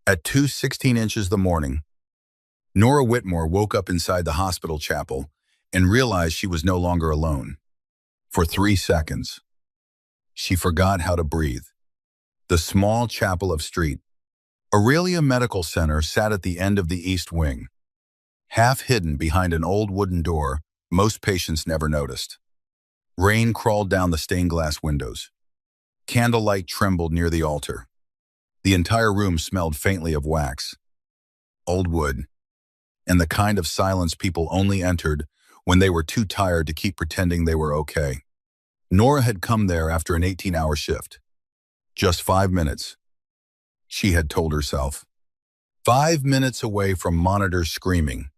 At 2:16 the morning, Nora Whitmore woke up inside the hospital chapel and realized she was no longer alone. For 3 seconds, she forgot how to breathe. The small chapel of St. Aurelia Medical Center sat at the end of the east wing, half hidden behind an old wooden door most patients never noticed. Rain crawled down the stained glass windows. Candlelight trembled near the altar. The entire room smelled faintly of wax, old wood, and the kind of silence people only entered when they were too tired to keep pretending they were okay. Nora had come there after an 18-hour shift. Just 5 minutes, she had told herself. 5 minutes away from monitors screaming.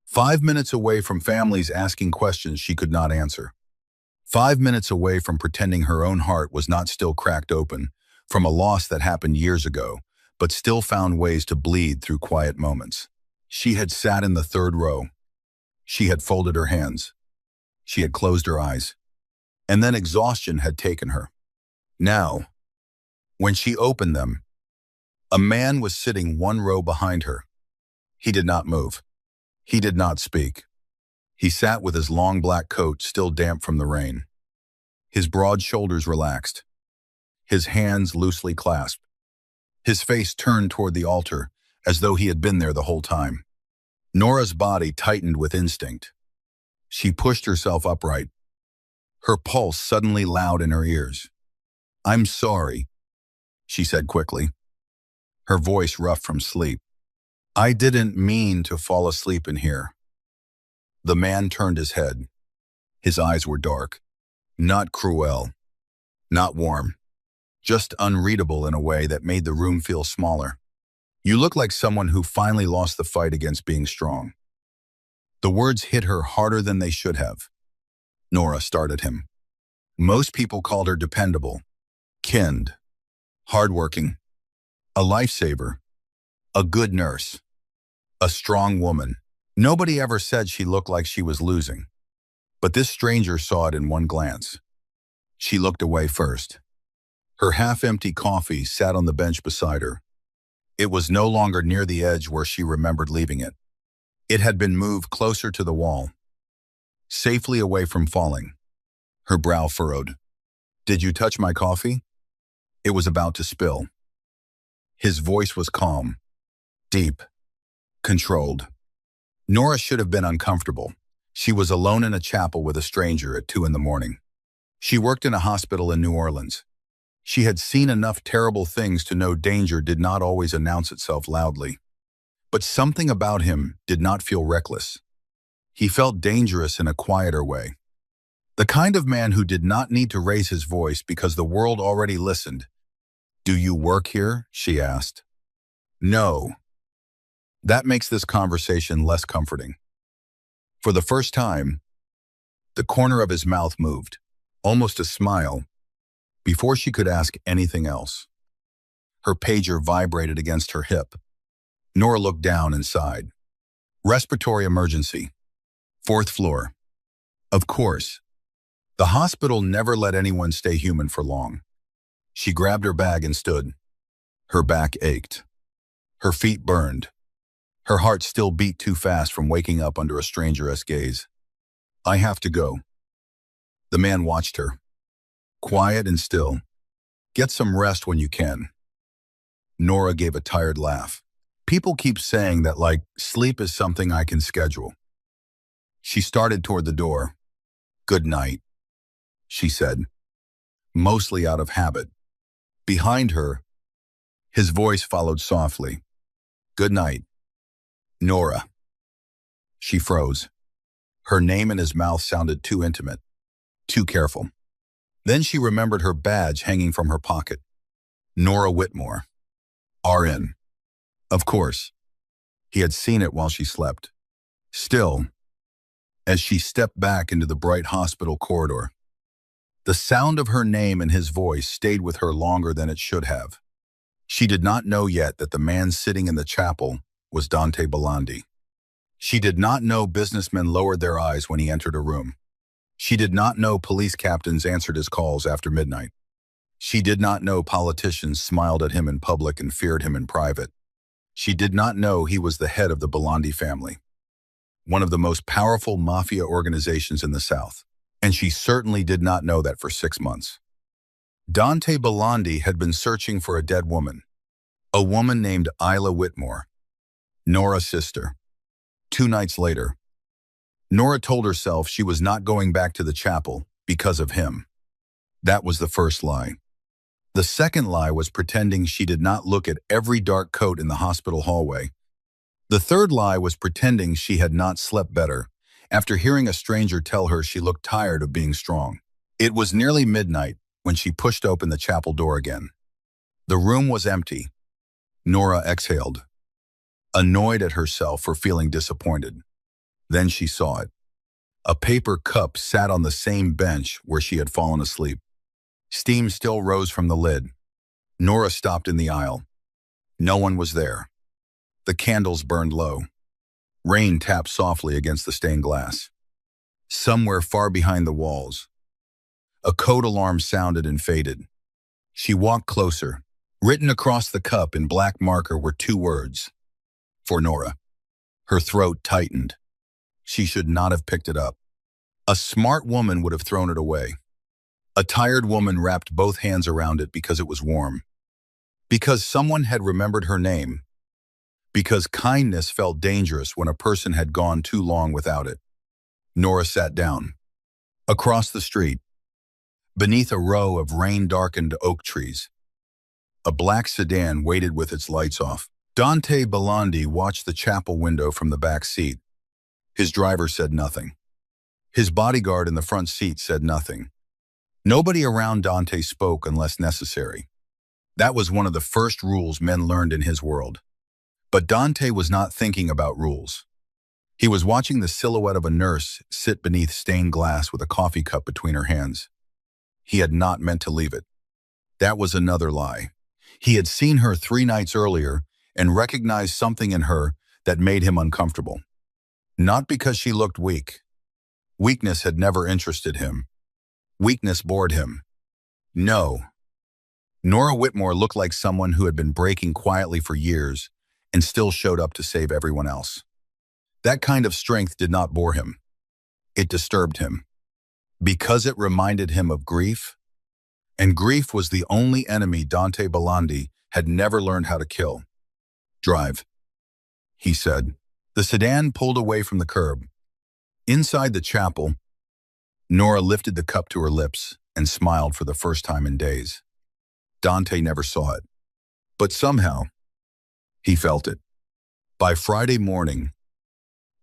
5 minutes away from families asking questions she could not answer. 5 minutes away from pretending her own heart was not still cracked open from a loss that happened years ago, but still found ways to bleed through quiet moments. She had sat in the third row. She had folded her hands. She had closed her eyes. And then exhaustion had taken her. Now, when she opened them, a man was sitting one row behind her. He did not move. He did not speak. He sat with his long black coat still damp from the rain. His broad shoulders relaxed. His hands loosely clasped. His face turned toward the altar as though he had been there the whole time. Nora's body tightened with instinct. She pushed herself upright, her pulse suddenly loud in her ears. "I'm sorry," she said quickly, her voice rough from sleep. "I didn't mean to fall asleep in here." The man turned his head. His eyes were dark, not cruel, not warm, just unreadable in a way that made the room feel smaller. "You look like someone who finally lost the fight against being strong." The words hit her harder than they should have. Nora started him. Most people called her dependable, kind, hardworking, a lifesaver, a good nurse, a strong woman. Nobody ever said she looked like she was losing. But this stranger saw it in one glance. She looked away first. Her half-empty coffee sat on the bench beside her. It was no longer near the edge where she remembered leaving it. It had been moved closer to the wall, safely away from falling. Her brow furrowed. "Did you touch my coffee?" It was about to spill. His voice was calm, deep, controlled. Nora should have been uncomfortable. She was alone in a chapel with a stranger at 2 a.m. She worked in a hospital in New Orleans. She had seen enough terrible things to know danger did not always announce itself loudly. But something about him did not feel reckless. He felt dangerous in a quieter way. The kind of man who did not need to raise his voice because the world already listened. "Do you work here?" she asked. "No." That makes this conversation less comforting. For the first time, the corner of his mouth moved, almost a smile, before she could ask anything else. Her pager vibrated against her hip. Nora looked down and sighed. "Respiratory emergency. 4th floor." Of course. The hospital never let anyone stay human for long. She grabbed her bag and stood. Her back ached. Her feet burned. Her heart still beat too fast from waking up under a stranger's gaze. "I have to go." The man watched her, quiet and still. "Get some rest when you can." Nora gave a tired laugh. "People keep saying that, like, sleep is something I can schedule." She started toward the door. "Good night," she said, mostly out of habit. Behind her, his voice followed softly. "Good night, Nora." She froze. Her name in his mouth sounded too intimate, too careful. Then she remembered her badge hanging from her pocket. Nora Whitmore, RN. Of course, he had seen it while she slept. Still, as she stepped back into the bright hospital corridor, the sound of her name and his voice stayed with her longer than it should have. She did not know yet that the man sitting in the chapel was Dante Belandi. She did not know businessmen lowered their eyes when he entered a room. She did not know police captains answered his calls after midnight. She did not know politicians smiled at him in public and feared him in private. She did not know he was the head of the Bellondi family, one of the most powerful mafia organizations in the South. And she certainly did not know that for 6 months. Dante Bellondi had been searching for a dead woman, a woman named Isla Whitmore, Nora's sister. 2 nights later, Nora told herself she was not going back to the chapel because of him. That was the first lie. The second lie was pretending she did not look at every dark coat in the hospital hallway. The third lie was pretending she had not slept better after hearing a stranger tell her she looked tired of being strong. It was nearly midnight when she pushed open the chapel door again. The room was empty. Nora exhaled, annoyed at herself for feeling disappointed. Then she saw it. A paper cup sat on the same bench where she had fallen asleep. Steam still rose from the lid. Nora stopped in the aisle. No one was there. The candles burned low. Rain tapped softly against the stained glass. Somewhere far behind the walls, a code alarm sounded and faded. She walked closer. Written across the cup in black marker were 2 words. For Nora. Her throat tightened. She should not have picked it up. A smart woman would have thrown it away. A tired woman wrapped both hands around it because it was warm. Because someone had remembered her name. Because kindness felt dangerous when a person had gone too long without it. Nora sat down. Across the street, beneath a row of rain-darkened oak trees, a black sedan waited with its lights off. Dante Bellondi watched the chapel window from the back seat. His driver said nothing. His bodyguard in the front seat said nothing. Nobody around Dante spoke unless necessary. That was one of the first rules men learned in his world. But Dante was not thinking about rules. He was watching the silhouette of a nurse sit beneath stained glass with a coffee cup between her hands. He had not meant to leave it. That was another lie. He had seen her 3 nights earlier and recognized something in her that made him uncomfortable. Not because she looked weak. Weakness had never interested him. Weakness bored him. No. Nora Whitmore looked like someone who had been breaking quietly for years and still showed up to save everyone else. That kind of strength did not bore him. It disturbed him. Because it reminded him of grief, and grief was the only enemy Dante Bellondi had never learned how to kill. Drive, he said. The sedan pulled away from the curb. Inside the chapel, Nora lifted the cup to her lips and smiled for the first time in days. Dante never saw it, but somehow, he felt it. By Friday morning,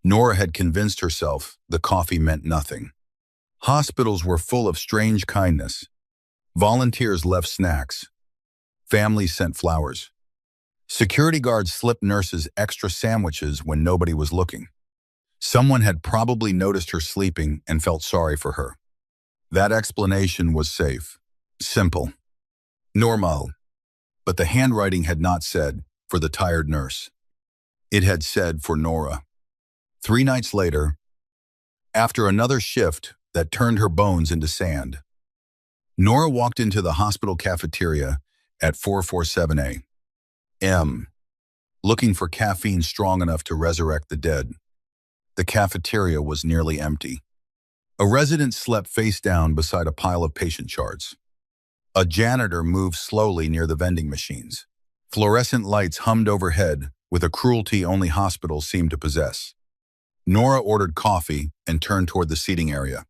Nora had convinced herself the coffee meant nothing. Hospitals were full of strange kindness. Volunteers left snacks. Families sent flowers. Security guards slipped nurses extra sandwiches when nobody was looking. Someone had probably noticed her sleeping and felt sorry for her. That explanation was safe, simple, normal. But the handwriting had not said, for the tired nurse. It had said, for Nora. 3 nights later, after another shift that turned her bones into sand, Nora walked into the hospital cafeteria at 447 a.m., looking for caffeine strong enough to resurrect the dead. The cafeteria was nearly empty. A resident slept face down beside a pile of patient charts. A janitor moved slowly near the vending machines. Fluorescent lights hummed overhead with a cruelty only hospitals seemed to possess. Nora ordered coffee and turned toward the seating area.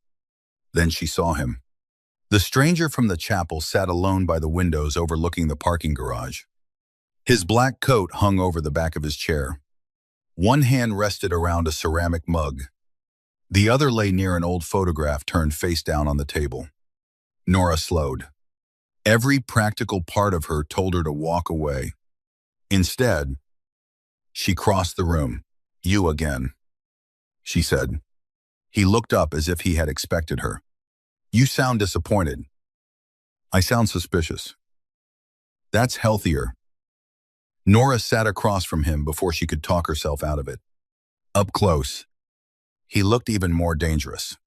Then she saw him. The stranger from the chapel sat alone by the windows overlooking the parking garage. His black coat hung over the back of his chair. One hand rested around a ceramic mug. The other lay near an old photograph turned face down on the table. Nora slowed. Every practical part of her told her to walk away. Instead, she crossed the room. You again, she said. He looked up as if he had expected her. You sound disappointed. I sound suspicious. That's healthier. Nora sat across from him before she could talk herself out of it. Up close, he looked even more dangerous.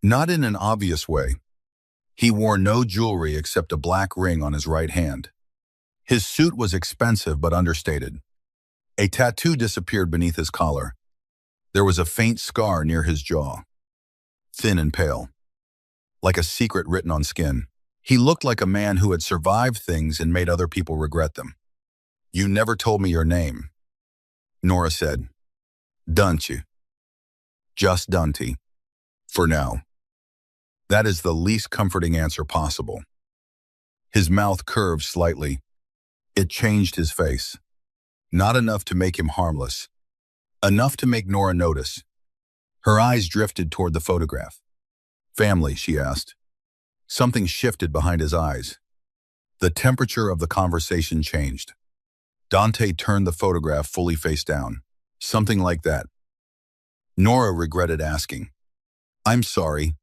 Not in an obvious way. He wore no jewelry except a black ring on his right hand. His suit was expensive but understated. A tattoo disappeared beneath his collar. There was a faint scar near his jaw, thin and pale, like a secret written on skin. He looked like a man who had survived things and made other people regret them. "You never told me your name," Nora said. "Dante. Just Dante. For now." That is the least comforting answer possible. His mouth curved slightly. It changed his face. Not enough to make him harmless. Enough to make Nora notice. Her eyes drifted toward the photograph. "Family?" she asked. Something shifted behind his eyes. The temperature of the conversation changed. Dante turned the photograph fully face down. "Something like that." Nora regretted asking. "I'm sorry."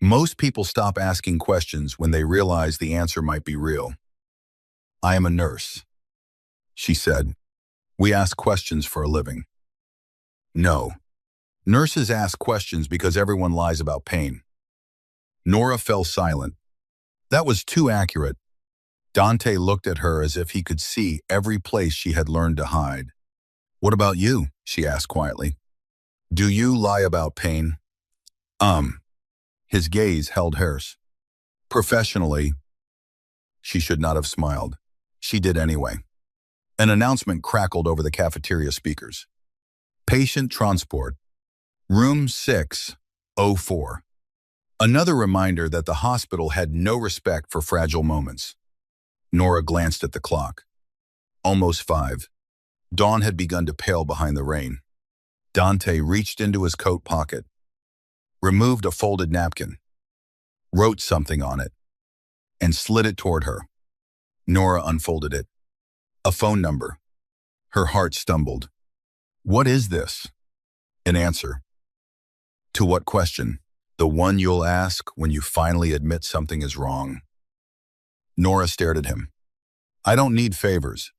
Most people stop asking questions when they realize the answer might be real. "I am a nurse," she said. "We ask questions for a living." "No. Nurses ask questions because everyone lies about pain." Nora fell silent. That was too accurate. Dante looked at her as if he could see every place she had learned to hide. "What about you?" she asked quietly. "Do you lie about pain?" His gaze held hers. "Professionally." She should not have smiled. She did anyway. An announcement crackled over the cafeteria speakers. "Patient transport. Room 604. Another reminder that the hospital had no respect for fragile moments. Nora glanced at the clock. Almost 5. Dawn had begun to pale behind the rain. Dante reached into his coat pocket, removed a folded napkin, wrote something on it, and slid it toward her. Nora unfolded it. A phone number. Her heart stumbled. "What is this?" An answer. To what question? The one you'll ask when you finally admit something is wrong. Nora stared at him. "I don't need favors."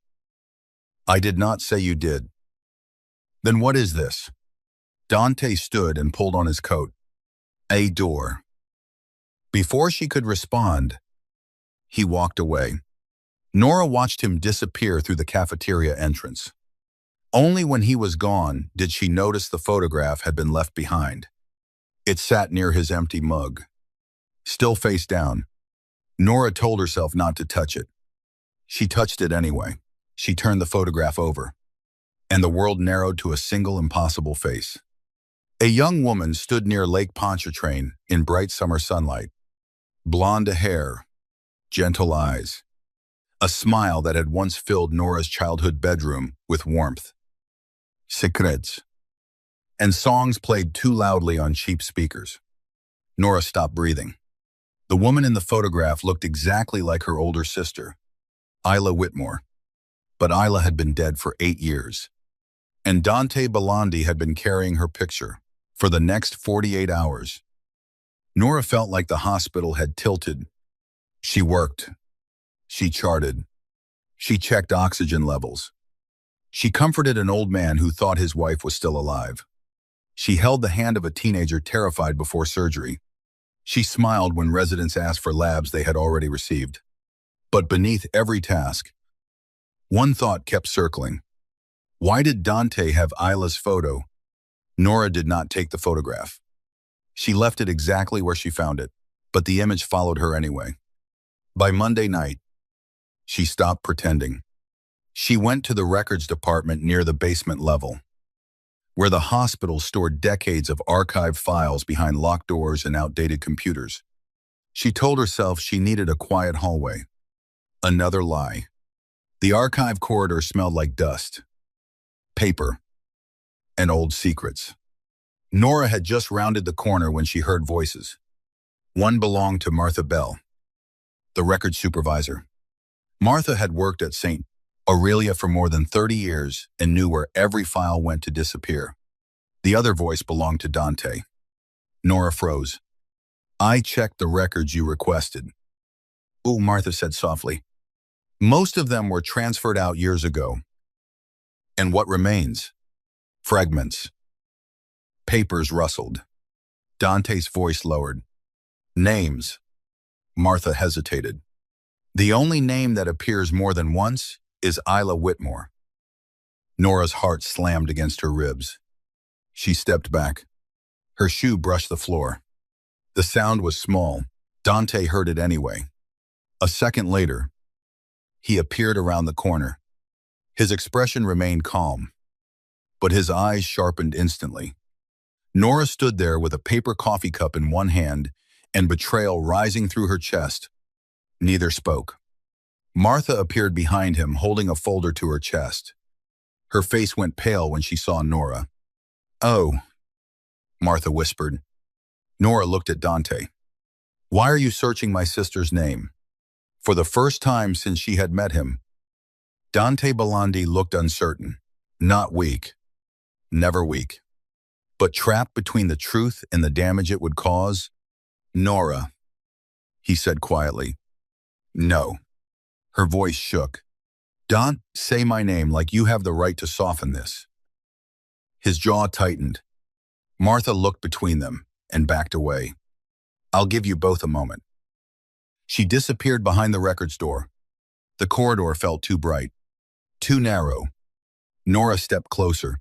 "I did not say you did." "Then what is this?" Dante stood and pulled on his coat. "A door." Before she could respond, he walked away. Nora watched him disappear through the cafeteria entrance. Only when he was gone did she notice the photograph had been left behind. It sat near his empty mug. Still face down, Nora told herself not to touch it. She touched it anyway. She turned the photograph over, and the world narrowed to a single impossible face. A young woman stood near Lake Pontchartrain in bright summer sunlight. Blonde hair, gentle eyes, a smile that had once filled Nora's childhood bedroom with warmth. Secrets. And songs played too loudly on cheap speakers. Nora stopped breathing. The woman in the photograph looked exactly like her older sister, Isla Whitmore. But Isla had been dead for 8 years. And Dante Bellondi had been carrying her picture for the next 48 hours. Nora felt like the hospital had tilted. She worked. She charted. She checked oxygen levels. She comforted an old man who thought his wife was still alive. She held the hand of a teenager terrified before surgery. She smiled when residents asked for labs they had already received. But beneath every task, one thought kept circling. Why did Dante have Isla's photo? Nora did not take the photograph. She left it exactly where she found it, but the image followed her anyway. By Monday night, she stopped pretending. She went to the records department near the basement level, where the hospital stored decades of archived files behind locked doors and outdated computers. She told herself she needed a quiet hallway. Another lie. The archive corridor smelled like dust, paper, and old secrets. Nora had just rounded the corner when she heard voices. One belonged to Martha Bell, the record supervisor. Martha had worked at St. Aurelia for more than 30 years and knew where every file went to disappear. The other voice belonged to Dante. Nora froze. "I checked the records you requested." "Oh," Martha said softly. "Most of them were transferred out years ago." "And what remains?" "Fragments." Papers rustled. Dante's voice lowered. "Names." Martha hesitated. "The only name that appears more than once is Isla Whitmore." Nora's heart slammed against her ribs. She stepped back. Her shoe brushed the floor. The sound was small. Dante heard it anyway. A second later, he appeared around the corner. His expression remained calm, but his eyes sharpened instantly. Nora stood there with a paper coffee cup in one hand and betrayal rising through her chest. Neither spoke. Martha appeared behind him, holding a folder to her chest. Her face went pale when she saw Nora. "Oh," Martha whispered. Nora looked at Dante. "Why are you searching my sister's name?" For the first time since she had met him, Dante Belandi looked uncertain, not weak, never weak, but trapped between the truth and the damage it would cause. "Nora," he said quietly. "No." Her voice shook. "Don't say my name like you have the right to soften this." His jaw tightened. Martha looked between them and backed away. "I'll give you both a moment." She disappeared behind the record store. The corridor felt too bright, too narrow. Nora stepped closer.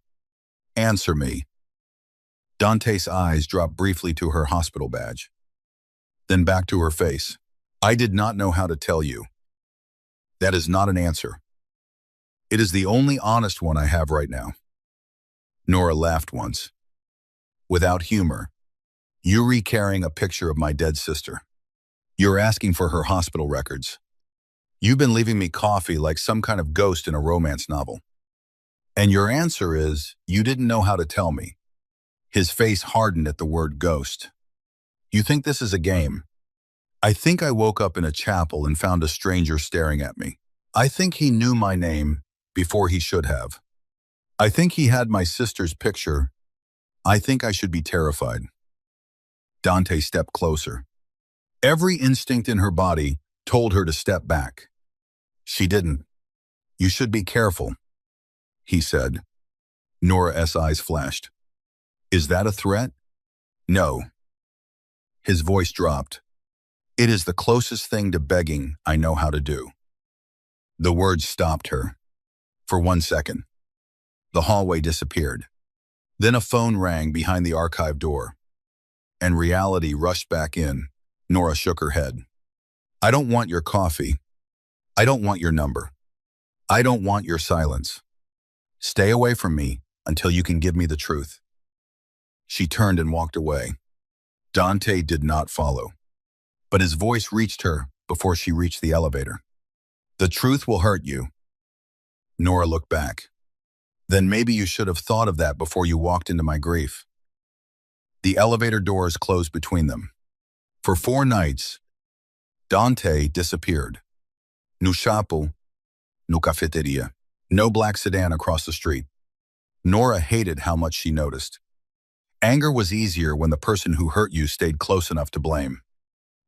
"Answer me." Dante's eyes dropped briefly to her hospital badge, then back to her face. "I did not know how to tell you." "That is not an answer. It is the only honest one I have right now." Nora laughed once. Without humor. "You recarrying a picture of my dead sister. You're asking for her hospital records. You've been leaving me coffee like some kind of ghost in a romance novel. And your answer is, you didn't know how to tell me." His face hardened at the word ghost. "You think this is a game? I think I woke up in a chapel and found a stranger staring at me. I think he knew my name before he should have. I think he had my sister's picture. I think I should be terrified." Dante stepped closer. Every instinct in her body told her to step back. She didn't. "You should be careful," he said. Nora's eyes flashed. "Is that a threat?" "No." His voice dropped. "It is the closest thing to begging I know how to do." The words stopped her. For 1 second. The hallway disappeared. Then a phone rang behind the archive door, and reality rushed back in. Nora shook her head. "I don't want your coffee. I don't want your number. I don't want your silence. Stay away from me until you can give me the truth." She turned and walked away. Dante did not follow, but his voice reached her before she reached the elevator. "The truth will hurt you." Nora looked back. "Then maybe you should have thought of that before you walked into my grief." The elevator doors closed between them. For 4 nights, Dante disappeared. No chapel, no cafeteria, no black sedan across the street. Nora hated how much she noticed. Anger was easier when the person who hurt you stayed close enough to blame.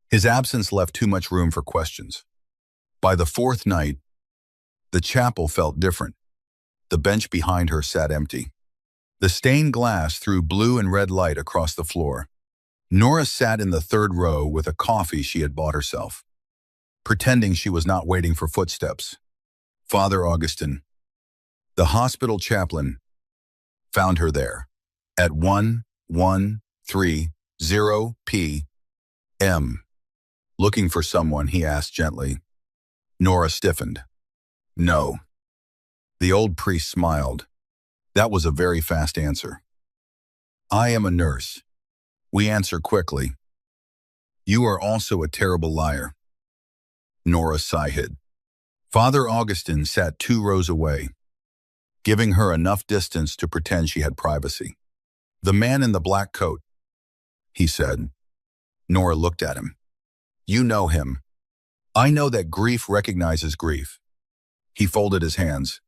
His absence left too much room for questions. By the 4th night, the chapel felt different. The bench behind her sat empty. The stained glass threw blue and red light across the floor. Nora sat in the 3rd row with a coffee she had bought herself, pretending she was not waiting for footsteps. Father Augustin, the hospital chaplain, found her there at 1130 p.m. "Looking for someone?" he asked gently. Nora stiffened. "No." The old priest smiled. That was a very fast answer. "I am a nurse. We answer quickly. You are also a terrible liar." Nora sighed. Father Augustin sat 2 rows away, giving her enough distance to pretend she had privacy. "The man in the black coat," he said. Nora looked at him. "You know him. I know that grief recognizes grief." He folded his hands.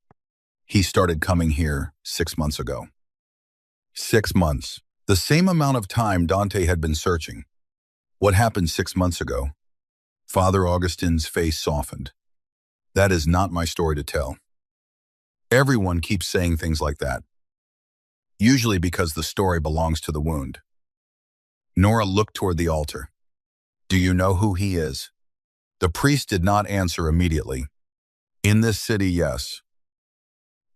"He started coming here 6 months ago." 6 months. The same amount of time Dante had been searching. What happened 6 months ago? Father Augustin's face softened. "That is not my story to tell. Everyone keeps saying things like that. Usually because the story belongs to the wound." Nora looked toward the altar. "Do you know who he is?" The priest did not answer immediately. "In this city, yes.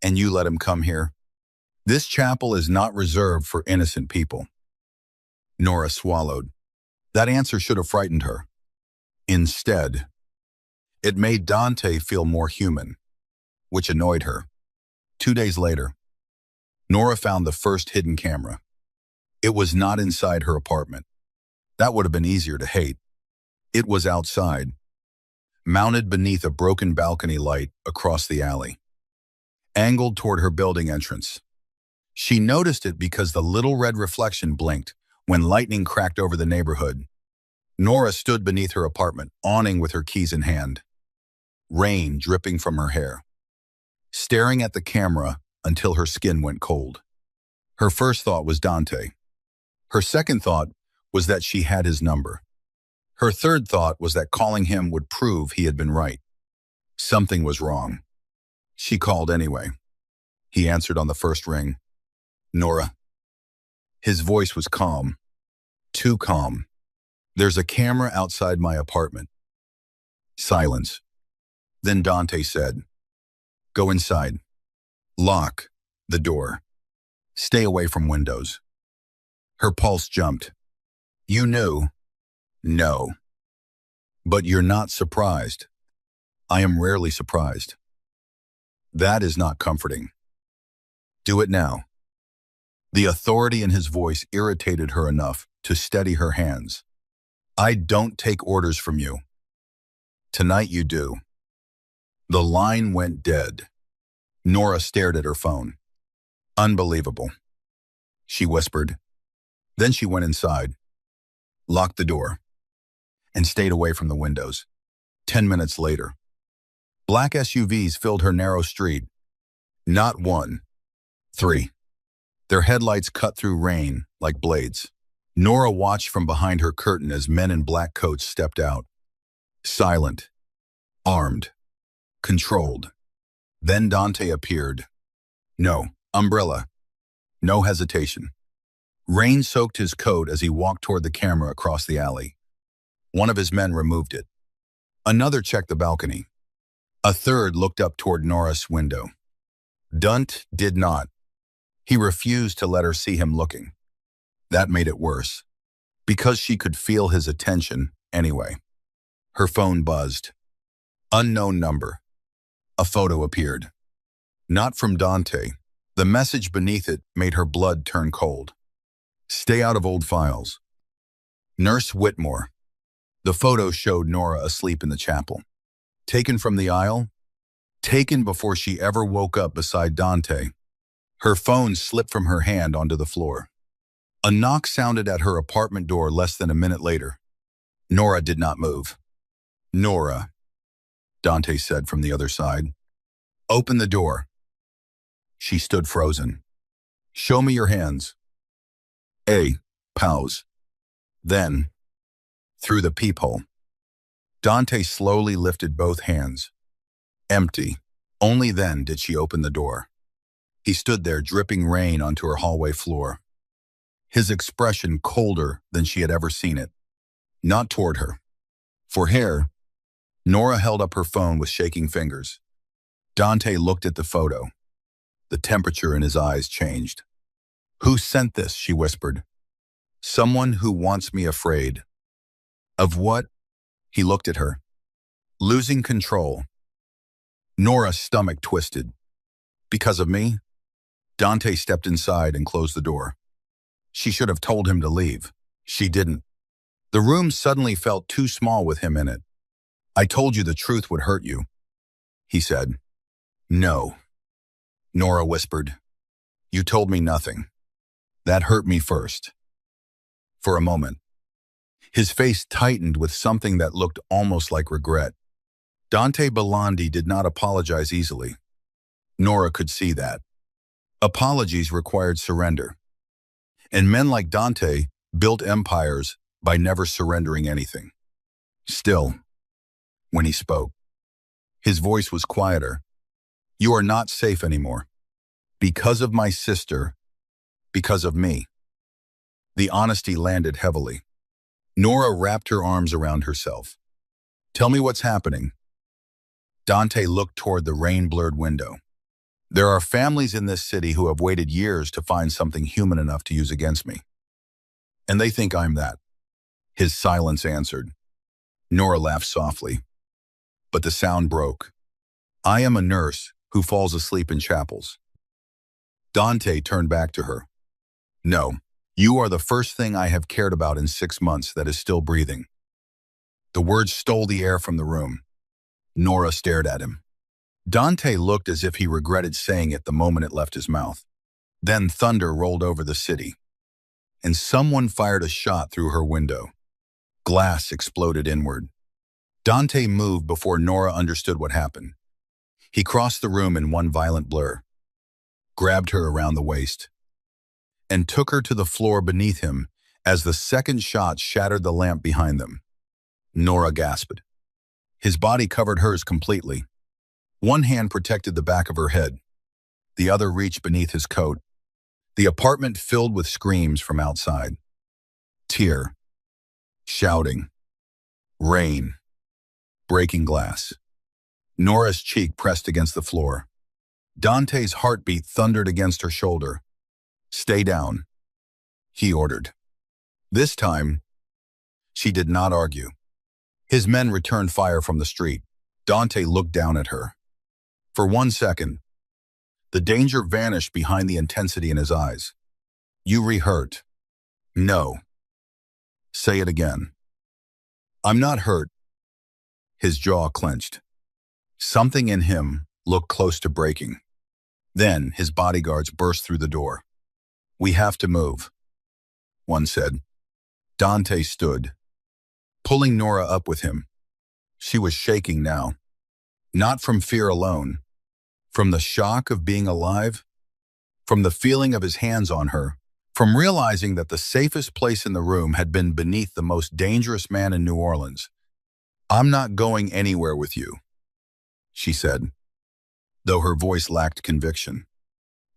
And you let him come here? This chapel is not reserved for innocent people. Nora swallowed. That answer should have frightened her. Instead, it made Dante feel more human, which annoyed her. 2 days later, Nora found the first hidden camera. It was not inside her apartment. That would have been easier to hate. It was outside, mounted beneath a broken balcony light across the alley, angled toward her building entrance. She noticed it because the little red reflection blinked when lightning cracked over the neighborhood. Nora stood beneath her apartment, awning with her keys in hand, rain dripping from her hair, staring at the camera until her skin went cold. Her first thought was Dante. Her second thought was that she had his number. Her third thought was that calling him would prove he had been right. Something was wrong. She called anyway. He answered on the first ring. Nora. His voice was calm. Too calm. There's a camera outside my apartment. Silence. Then Dante said, Go inside. Lock the door. Stay away from windows. Her pulse jumped. You knew? No. But you're not surprised. I am rarely surprised. That is not comforting. Do it now. The authority in his voice irritated her enough to steady her hands. I don't take orders from you. Tonight you do. The line went dead. Nora stared at her phone. Unbelievable. She whispered. Then she went inside, locked the door, and stayed away from the windows. 10 minutes later, black SUVs filled her narrow street. Not one, 3. Their headlights cut through rain like blades. Nora watched from behind her curtain as men in black coats stepped out. Silent, armed, controlled. Then Dante appeared. No umbrella, no hesitation. Rain soaked his coat as he walked toward the camera across the alley. One of his men removed it. Another checked the balcony. A third looked up toward Nora's window. Dunt did not. He refused to let her see him looking. That made it worse, because she could feel his attention anyway. Her phone buzzed. Unknown number. A photo appeared. Not from Dante. The message beneath it made her blood turn cold. Stay out of old files. Nurse Whitmore. The photo showed Nora asleep in the chapel. Taken from the aisle? Taken before she ever woke up beside Dante. Her phone slipped from her hand onto the floor. A knock sounded at her apartment door less than a minute later. Nora did not move. Nora, Dante said from the other side. Open the door. She stood frozen. Show me your hands. Pause. Then, through the peephole, Dante slowly lifted both hands. Empty. Only then did she open the door. He stood there dripping rain onto her hallway floor. His expression colder than she had ever seen it. Not toward her. For hair, Nora held up her phone with shaking fingers. Dante looked at the photo. The temperature in his eyes changed. Who sent this? She whispered. Someone who wants me afraid. Of what? He looked at her. Losing control. Nora's stomach twisted. Because of me? Dante stepped inside and closed the door. She should have told him to leave. She didn't. The room suddenly felt too small with him in it. I told you the truth would hurt you, he said. No, Nora whispered. You told me nothing. That hurt me first. For a moment, his face tightened with something that looked almost like regret. Dante Belandi did not apologize easily. Nora could see that. Apologies required surrender. And men like Dante built empires by never surrendering anything. Still, when he spoke, his voice was quieter. You are not safe anymore. Because of my sister, because of me. The honesty landed heavily. Nora wrapped her arms around herself. Tell me what's happening. Dante looked toward the rain-blurred window. There are families in this city who have waited years to find something human enough to use against me. And they think I'm that. His silence answered. Nora laughed softly, but the sound broke. I am a nurse who falls asleep in chapels. Dante turned back to her. No, you are the first thing I have cared about in 6 months that is still breathing. The words stole the air from the room. Nora stared at him. Dante looked as if he regretted saying it the moment it left his mouth. Then thunder rolled over the city, and someone fired a shot through her window. Glass exploded inward. Dante moved before Nora understood what happened. He crossed the room in one violent blur, grabbed her around the waist, and took her to the floor beneath him as the second shot shattered the lamp behind them. Nora gasped. His body covered hers completely. One hand protected the back of her head. The other reached beneath his coat. The apartment filled with screams from outside. Tear. Shouting. Rain. Breaking glass. Nora's cheek pressed against the floor. Dante's heartbeat thundered against her shoulder. Stay down, he ordered. This time, she did not argue. His men returned fire from the street. Dante looked down at her. For 1 second, the danger vanished behind the intensity in his eyes. You re-hurt. No. Say it again. I'm not hurt. His jaw clenched. Something in him looked close to breaking. Then his bodyguards burst through the door. We have to move, one said. Dante stood, pulling Nora up with him. She was shaking now, not from fear alone, from the shock of being alive, from the feeling of his hands on her, from realizing that the safest place in the room had been beneath the most dangerous man in New Orleans. I'm not going anywhere with you, she said, though her voice lacked conviction.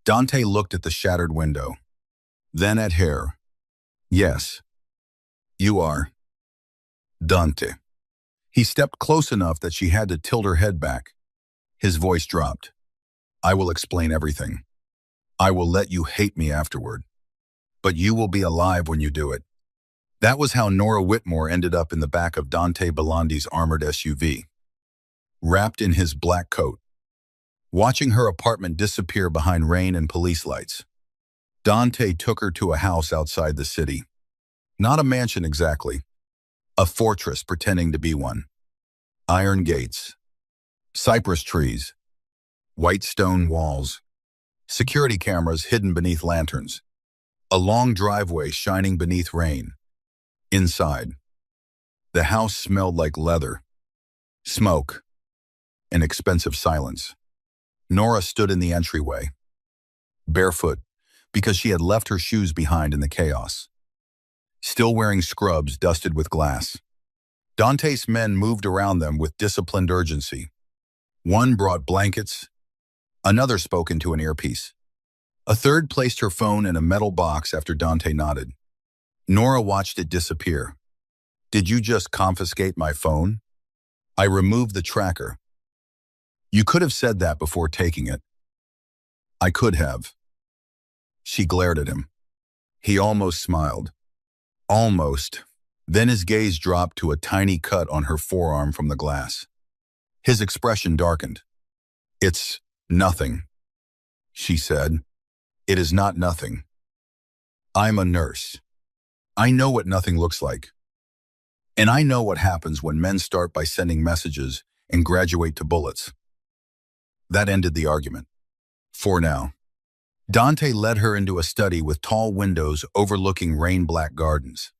Dante looked at the shattered window, then at her. Yes, you are. Dante. He stepped close enough that she had to tilt her head back. His voice dropped. I will explain everything. I will let you hate me afterward. But you will be alive when you do it. That was how Nora Whitmore ended up in the back of Dante Bellandi's armored SUV, wrapped in his black coat, watching her apartment disappear behind rain and police lights. Dante took her to a house outside the city. Not a mansion exactly, a fortress pretending to be one. Iron gates, cypress trees, white stone walls, security cameras hidden beneath lanterns, a long driveway shining beneath rain. Inside, the house smelled like leather, smoke, and expensive silence. Nora stood in the entryway, barefoot, because she had left her shoes behind in the chaos, still wearing scrubs dusted with glass. Dante's men moved around them with disciplined urgency. One brought blankets, another spoke into an earpiece. A third placed her phone in a metal box after Dante nodded. Nora watched it disappear. Did you just confiscate my phone? I removed the tracker. You could have said that before taking it. I could have. She glared at him. He almost smiled. Almost. Then his gaze dropped to a tiny cut on her forearm from the glass. His expression darkened. It's nothing, she said. It is not nothing. I'm a nurse. I know what nothing looks like. And I know what happens when men start by sending messages and graduate to bullets. That ended the argument. For now. Dante led her into a study with tall windows overlooking rain-black gardens.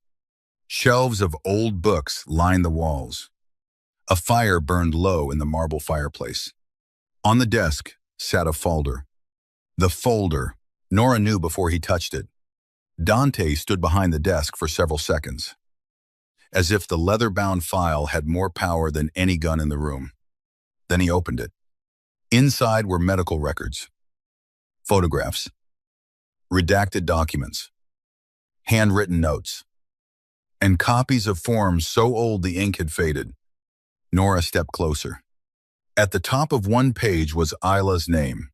Shelves of old books lined the walls. A fire burned low in the marble fireplace. On the desk sat a folder. The folder, Nora knew before he touched it. Dante stood behind the desk for several seconds, as if the leather-bound file had more power than any gun in the room. Then he opened it. Inside were medical records, photographs, redacted documents, handwritten notes, and copies of forms so old the ink had faded. Nora stepped closer. At the top of one page was Isla's name,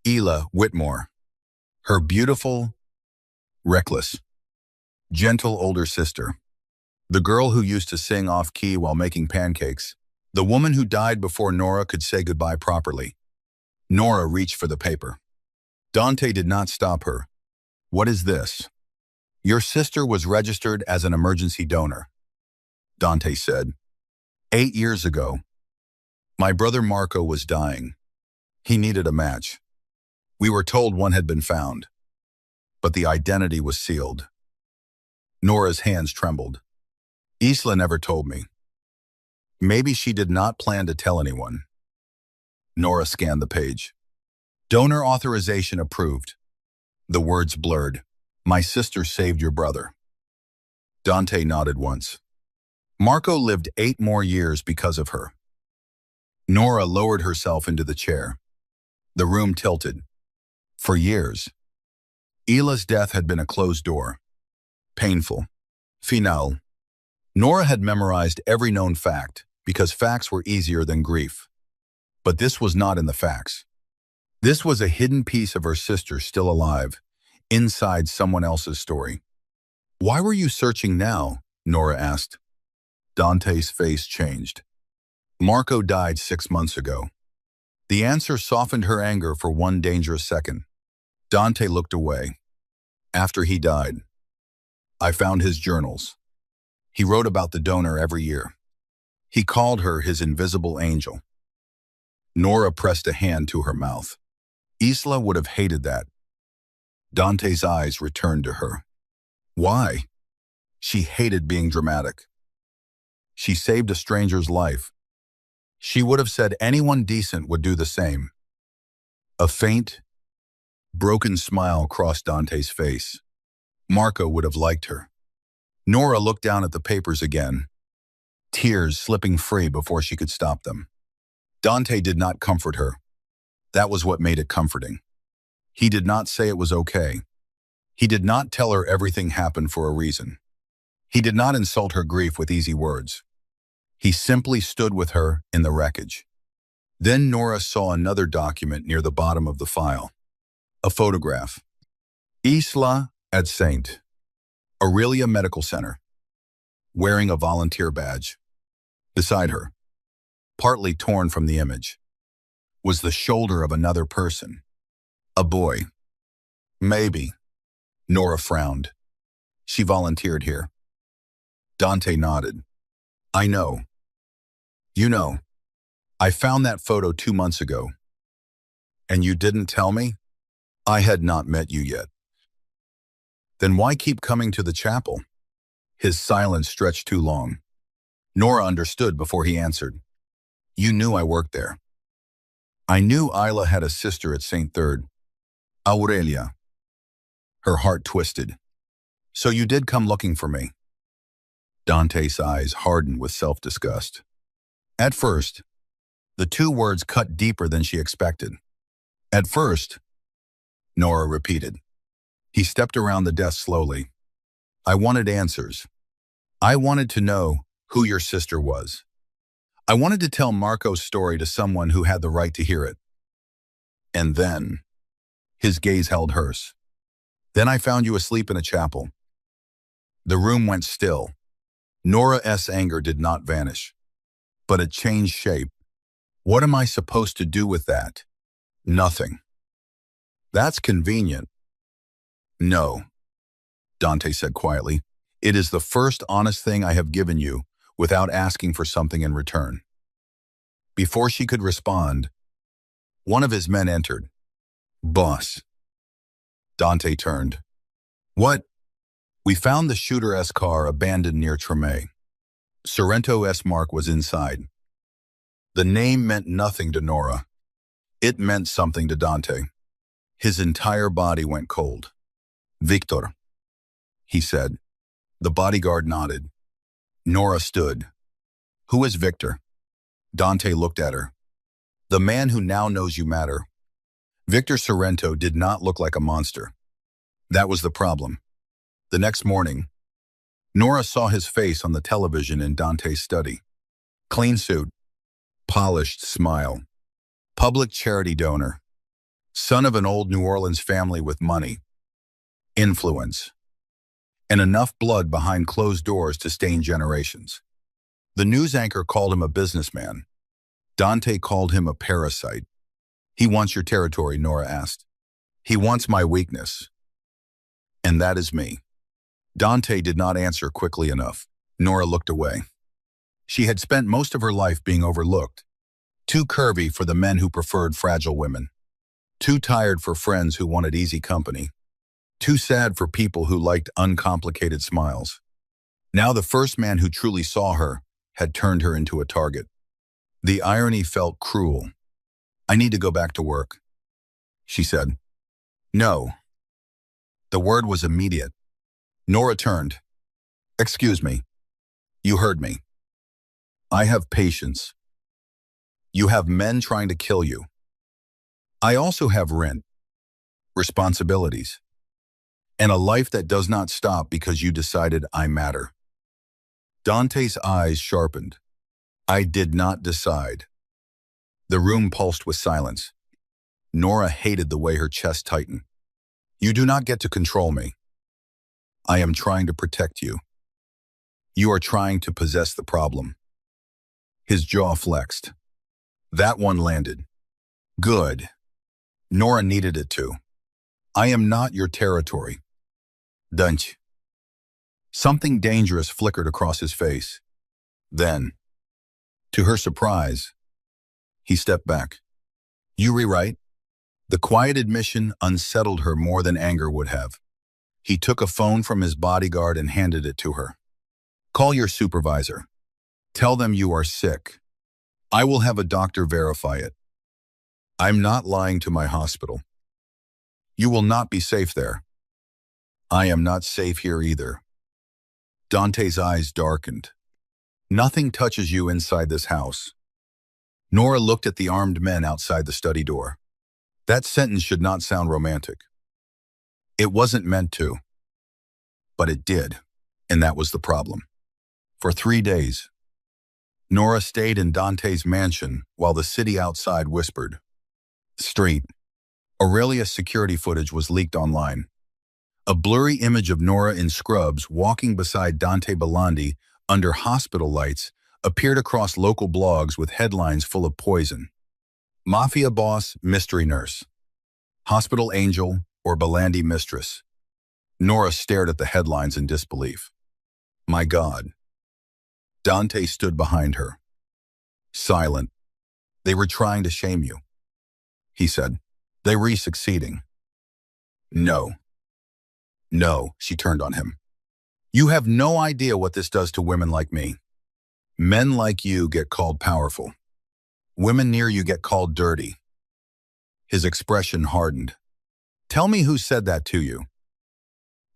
Ela Whitmore, her beautiful, reckless, gentle older sister, the girl who used to sing off-key while making pancakes, the woman who died before Nora could say goodbye properly. Nora reached for the paper. Dante did not stop her. "What is this?" "Your sister was registered as an emergency donor," Dante said. "8 years ago, my brother Marco was dying. He needed a match. We were told one had been found, but the identity was sealed." Nora's hands trembled. "Isla never told me. Maybe she did not plan to tell anyone." Nora scanned the page. "Donor authorization approved." The words blurred. "My sister saved your brother." Dante nodded once. "Marco lived 8 more years because of her." Nora lowered herself into the chair. The room tilted. For years, Ila's death had been a closed door. Painful. Final. Nora had memorized every known fact because facts were easier than grief. But this was not in the facts. This was a hidden piece of her sister still alive, inside someone else's story. "Why were you searching now?" Nora asked. Dante's face changed. "Marco died 6 months ago." The answer softened her anger for one dangerous second. Dante looked away. "After he died, I found his journals. He wrote about the donor every year. He called her his invisible angel." Nora pressed a hand to her mouth. Isla would have hated that. Dante's eyes returned to her. Why? She hated being dramatic. She saved a stranger's life. She would have said anyone decent would do the same. A faint, broken smile crossed Dante's face. Marco would have liked her. Nora looked down at the papers again, tears slipping free before she could stop them. Dante did not comfort her. That was what made it comforting. He did not say it was okay. He did not tell her everything happened for a reason. He did not insult her grief with easy words. He simply stood with her in the wreckage. Then Nora saw another document near the bottom of the file. A photograph. Isla at St. Aurelia Medical Center, wearing a volunteer badge. Beside her, partly torn from the image, was the shoulder of another person. A boy. Maybe. Nora frowned. She volunteered here. Dante nodded. I know. You know. I found that photo 2 months ago. And you didn't tell me? I had not met you yet. Then why keep coming to the chapel? His silence stretched too long. Nora understood before he answered. You knew I worked there. I knew Isla had a sister at St. Third. Aurelia. Her heart twisted. So you did come looking for me. Dante's eyes hardened with self-disgust. At first, the 2 words cut deeper than she expected. At first, Nora repeated. He stepped around the desk slowly. I wanted answers. I wanted to know who your sister was. I wanted to tell Marco's story to someone who had the right to hear it. And then, his gaze held hers. Then I found you asleep in a chapel. The room went still. Nora's anger did not vanish, but it changed shape. What am I supposed to do with that? Nothing. That's convenient. No, Dante said quietly. It is the first honest thing I have given you without asking for something in return. Before she could respond, one of his men entered. Boss. Dante turned. What? We found the shooter's car abandoned near Tremay. Sorrento's mark was inside. The name meant nothing to Nora. It meant something to Dante. His entire body went cold. Victor, he said. The bodyguard nodded. Nora stood. Who is Victor? Dante looked at her. The man who now knows you matter. Victor Sorrento did not look like a monster. That was the problem. The next morning, Nora saw his face on the television in Dante's study. Clean suit, polished smile, public charity donor. son of an old New Orleans family with money, influence, and enough blood behind closed doors to stain generations. The news anchor called him a businessman. Dante called him a parasite. He wants your territory, Nora asked. He wants my weakness. And that is me. Dante did not answer quickly enough. Nora looked away. She had spent most of her life being overlooked. Too curvy for the men who preferred fragile women. Too tired for friends who wanted easy company. Too sad for people who liked uncomplicated smiles. Now the first man who truly saw her had turned her into a target. The irony felt cruel. I need to go back to work, she said. No. The word was immediate. Nora turned. Excuse me. You heard me. I have patience. You have men trying to kill you. I also have rent, responsibilities, and a life that does not stop because you decided I matter. Dante's eyes sharpened. I did not decide. The room pulsed with silence. Nora hated the way her chest tightened. You do not get to control me. I am trying to protect you. You are trying to possess the problem. His jaw flexed. That one landed. Good. Nora needed it too. I am not your territory. Dunch. Something dangerous flickered across his face. Then, to her surprise, he stepped back. You rewrite? The quiet admission unsettled her more than anger would have. He took a phone from his bodyguard and handed it to her. Call your supervisor. Tell them you are sick. I will have a doctor verify it. I'm not lying to my hospital. You will not be safe there. I am not safe here either. Dante's eyes darkened. Nothing touches you inside this house. Nora looked at the armed men outside the study door. That sentence should not sound romantic. It wasn't meant to. But it did, and that was the problem. For 3 days, Nora stayed in Dante's mansion while the city outside whispered. Street. Aurelia's security footage was leaked online. A blurry image of Nora in scrubs walking beside Dante Belandi under hospital lights appeared across local blogs with headlines full of poison. Mafia boss, mystery nurse. Hospital angel, or Belandi mistress. Nora stared at the headlines in disbelief. My God. Dante stood behind her. Silent. They were trying to shame you, he said. They were succeeding. No. No, she turned on him. You have no idea what this does to women like me. Men like you get called powerful. Women near you get called dirty. His expression hardened. Tell me who said that to you.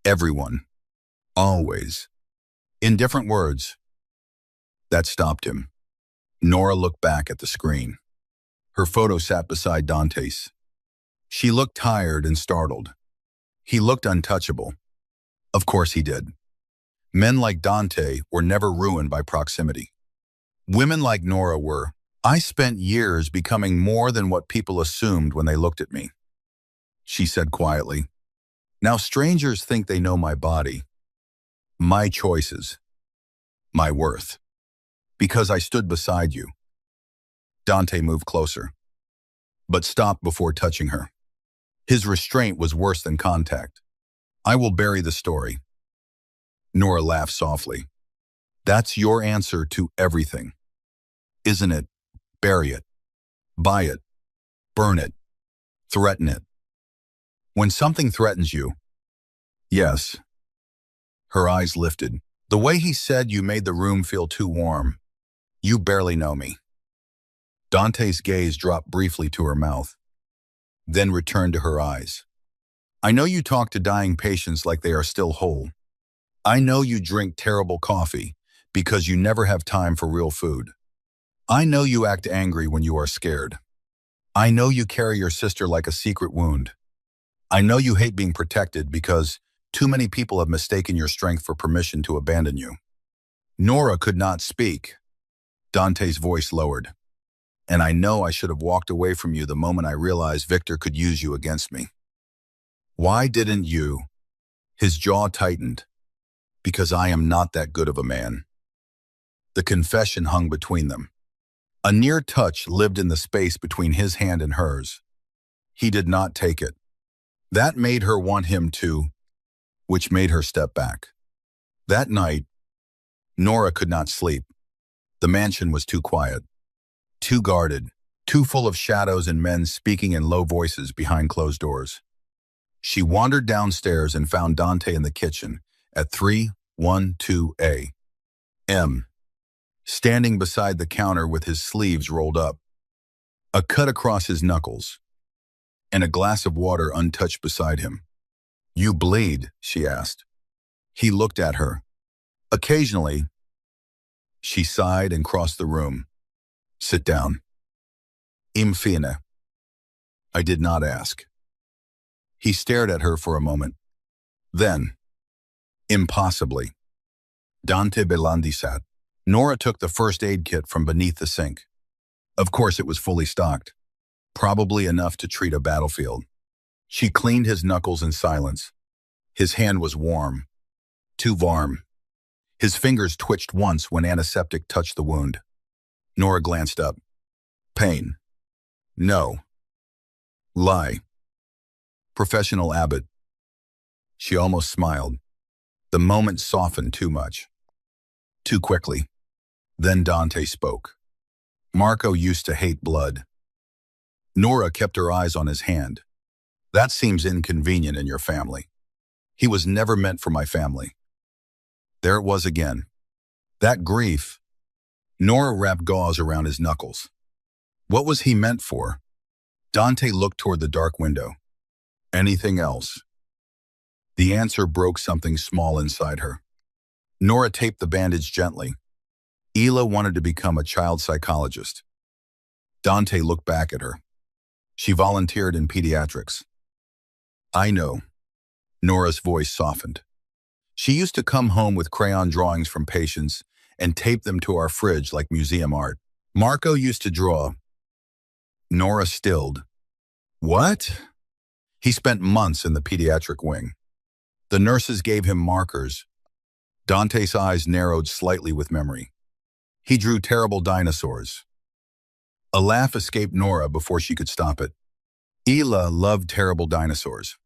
Everyone. Always. In different words. That stopped him. Nora looked back at the screen. Her photo sat beside Dante's. She looked tired and startled. He looked untouchable. Of course he did. Men like Dante were never ruined by proximity. Women like Nora were. I spent years becoming more than what people assumed when they looked at me, she said quietly. Now strangers think they know my body, my choices, my worth. Because I stood beside you. Dante moved closer, but stopped before touching her. His restraint was worse than contact. I will bury the story. Nora laughed softly. That's your answer to everything. Isn't it? Bury it. Buy it. Burn it. Threaten it. When something threatens you. Yes. Her eyes lifted. The way he said you made the room feel too warm. You barely know me. Dante's gaze dropped briefly to her mouth, then returned to her eyes. I know you talk to dying patients like they are still whole. I know you drink terrible coffee because you never have time for real food. I know you act angry when you are scared. I know you carry your sister like a secret wound. I know you hate being protected because too many people have mistaken your strength for permission to abandon you. Nora could not speak. Dante's voice lowered. And I know I should have walked away from you the moment I realized Victor could use you against me. Why didn't you? His jaw tightened. Because I am not that good of a man. The confession hung between them. A near touch lived in the space between his hand and hers. He did not take it. That made her want him to, which made her step back. That night, Nora could not sleep. The mansion was too quiet, too guarded, too full of shadows and men speaking in low voices behind closed doors. She wandered downstairs and found Dante in the kitchen at 312 A.M., standing beside the counter with his sleeves rolled up, a cut across his knuckles, and a glass of water untouched beside him. "You bleed?" she asked. He looked at her. "Occasionally." She sighed and crossed the room. "Sit down." "Infine." "I did not ask." He stared at her for a moment. Then, impossibly, Dante Belandi sat. Nora took the first aid kit from beneath the sink. Of course it was fully stocked, probably enough to treat a battlefield. She cleaned his knuckles in silence. His hand was warm, too warm. His fingers twitched once when antiseptic touched the wound. Nora glanced up. "Pain." "No." "Lie." "Professional Abbott." She almost smiled. The moment softened too much. Too quickly. Then Dante spoke. "Marco used to hate blood." Nora kept her eyes on his hand. "That seems inconvenient in your family." "He was never meant for my family." There it was again. That grief. Nora wrapped gauze around his knuckles. What was he meant for? Dante looked toward the dark window. Anything else? The answer broke something small inside her. Nora taped the bandage gently. Hila wanted to become a child psychologist. Dante looked back at her. She volunteered in pediatrics. "I know." Nora's voice softened. "She used to come home with crayon drawings from patients and tape them to our fridge like museum art. Marco used to draw." Nora stilled. "What?" "He spent months in the pediatric wing. The nurses gave him markers." Dante's eyes narrowed slightly with memory. "He drew terrible dinosaurs." A laugh escaped Nora before she could stop it. Hila loved terrible dinosaurs.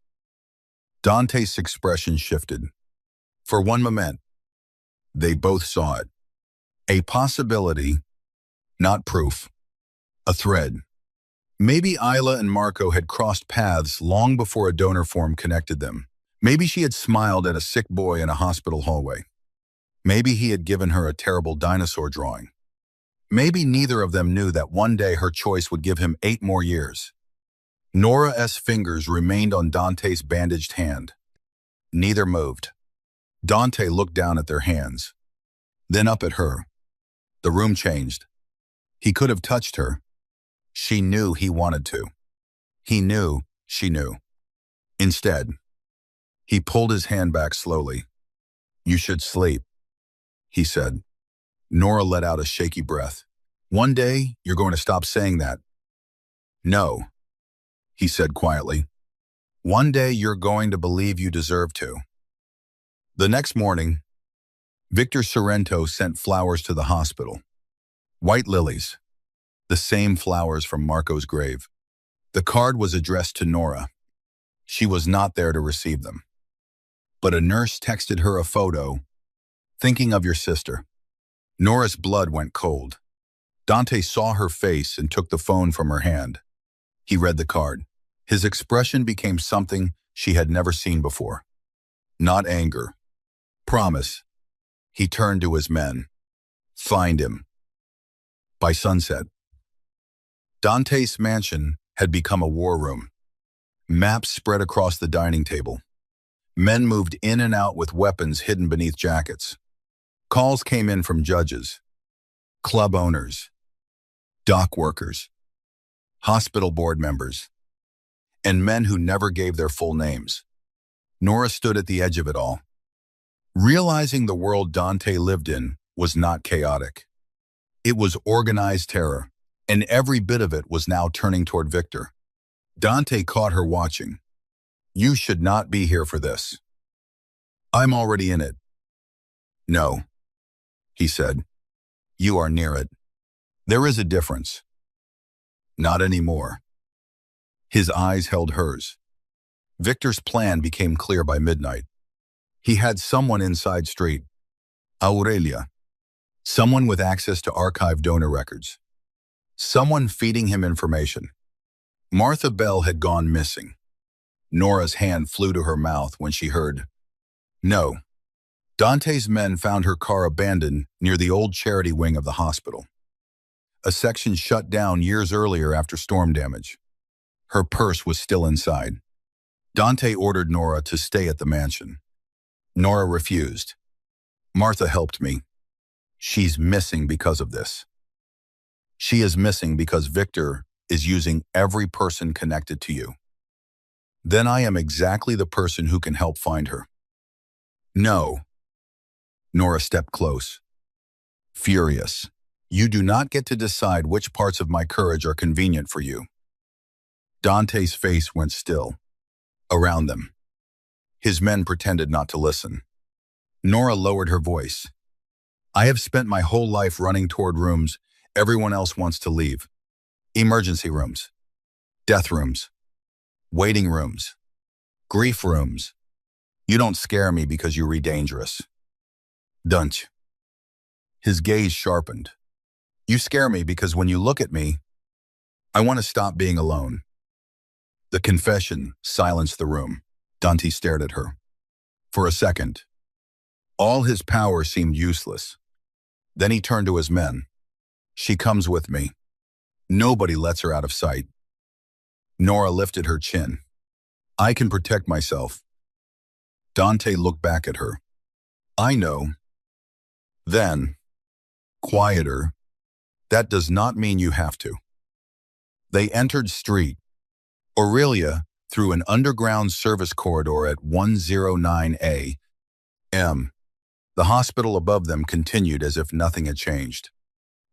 Dante's expression shifted. For one moment, they both saw it. A possibility, not proof. A thread. Maybe Isla and Marco had crossed paths long before a donor form connected them. Maybe she had smiled at a sick boy in a hospital hallway. Maybe he had given her a terrible dinosaur drawing. Maybe neither of them knew that one day her choice would give him 8 more years. Nora's fingers remained on Dante's bandaged hand. Neither moved. Dante looked down at their hands, then up at her. The room changed. He could have touched her. She knew he wanted to. He knew she knew. Instead, he pulled his hand back slowly. "You should sleep," he said. Nora let out a shaky breath. "One day, you're going to stop saying that." "No," he said quietly. "One day, you're going to believe you deserve to." The next morning, Victor Sorrento sent flowers to the hospital. White lilies. The same flowers from Marco's grave. The card was addressed to Nora. She was not there to receive them. But a nurse texted her a photo. "Thinking of your sister." Nora's blood went cold. Dante saw her face and took the phone from her hand. He read the card. His expression became something she had never seen before. Not anger. Promise. He turned to his men. "Find him." By sunset, Dante's mansion had become a war room. Maps spread across the dining table. Men moved in and out with weapons hidden beneath jackets. Calls came in from judges, club owners, dock workers, hospital board members, and men who never gave their full names. Nora stood at the edge of it all, realizing the world Dante lived in was not chaotic. It was organized terror. and every bit of it was now turning toward Victor. Dante caught her watching. You should not be here for this. I'm already in it. No, he said. You are near it. There is a difference. Not anymore. His eyes held hers. Victor's plan became clear by midnight. He had someone inside street, Aurelia, someone with access to archived donor records, someone feeding him information. Martha Bell had gone missing. Nora's hand flew to her mouth when she heard, no. Dante's men found her car abandoned near the old charity wing of the hospital, a section shut down years earlier after storm damage. Her purse was still inside. Dante ordered Nora to stay at the mansion. Nora refused. Martha helped me. She's missing because of this. She is missing because Victor is using every person connected to you. Then I am exactly the person who can help find her. No. Nora stepped close. Furious. You do not get to decide which parts of my courage are convenient for you. Dante's face went still. Around them. His men pretended not to listen. Nora lowered her voice. I have spent my whole life running toward rooms everyone else wants to leave. Emergency rooms. Death rooms. Waiting rooms. Grief rooms. You don't scare me because you read dangerous. Don't. His gaze sharpened. You scare me because when you look at me, I want to stop being alone. The confession silenced the room. Dante stared at her. For a second, all his power seemed useless. Then he turned to his men. She comes with me. Nobody lets her out of sight. Nora lifted her chin. I can protect myself. Dante looked back at her. I know. Then, quieter, that does not mean you have to. They entered street. Aurelia through an underground service corridor at 109A. M. The hospital above them continued as if nothing had changed.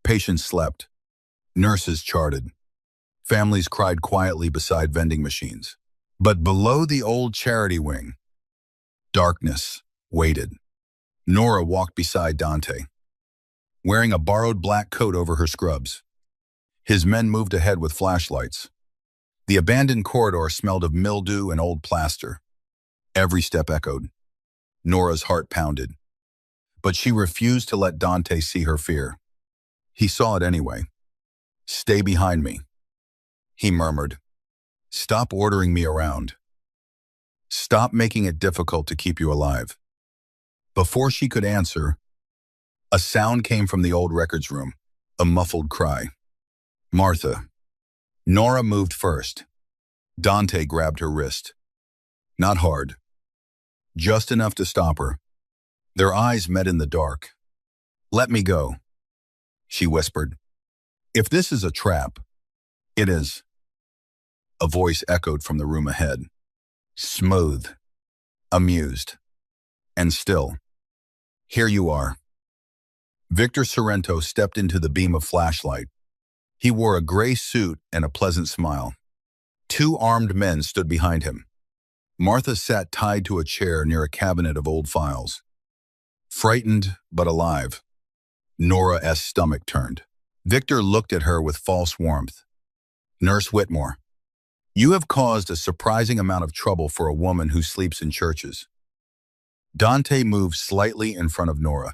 Patients slept. Nurses charted. Families cried quietly beside vending machines. But below the old charity wing, darkness waited. Nora walked beside Dante, wearing a borrowed black coat over her scrubs. His men moved ahead with flashlights. The abandoned corridor smelled of mildew and old plaster. Every step echoed. Nora's heart pounded. But she refused to let Dante see her fear. He saw it anyway. Stay behind me, he murmured. Stop ordering me around. Stop making it difficult to keep you alive. Before she could answer, a sound came from the old records room, a muffled cry. Martha. Nora moved first. Dante grabbed her wrist. Not hard. Just enough to stop her. Their eyes met in the dark. Let me go, she whispered. If this is a trap, it is. A voice echoed from the room ahead. Smooth. Amused. And still. Here you are. Victor Sorrento stepped into the beam of flashlight. He wore a gray suit and a pleasant smile. Two armed men stood behind him. Martha sat tied to a chair near a cabinet of old files. Frightened but alive. Nora's stomach turned. Victor looked at her with false warmth. Nurse Whitmore, you have caused a surprising amount of trouble for a woman who sleeps in churches. Dante moved slightly in front of Nora.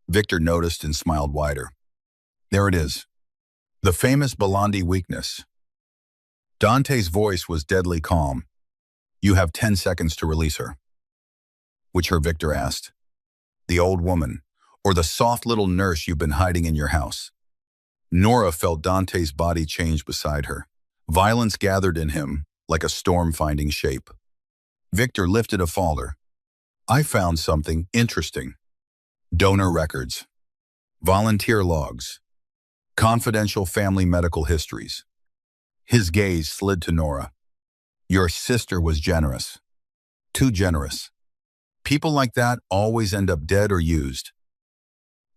Victor noticed and smiled wider. There it is. The famous Belandi weakness. Dante's voice was deadly calm. You have 10 seconds to release her. Which her Victor asked. The old woman, or the soft little nurse you've been hiding in your house. Nora felt Dante's body change beside her. Violence gathered in him like a storm finding shape. Victor lifted a folder. I found something interesting. Donor records. Volunteer logs. Confidential family medical histories. His gaze slid to Nora. Your sister was generous. Too generous. People like that always end up dead or used.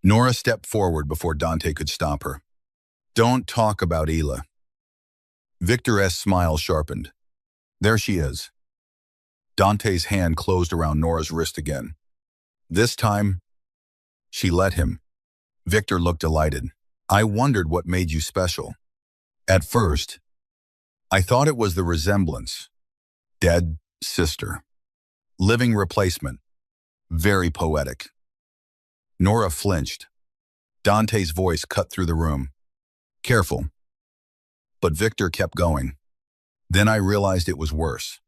Nora stepped forward before Dante could stop her. Don't talk about Ela. Victor's smile sharpened. There she is. Dante's hand closed around Nora's wrist again. This time, she let him. Victor looked delighted. I wondered what made you special. At first, I thought it was the resemblance. Dead sister. Living replacement. Very poetic. Nora flinched. Dante's voice cut through the room. Careful. But Victor kept going. Then I realized it was worse.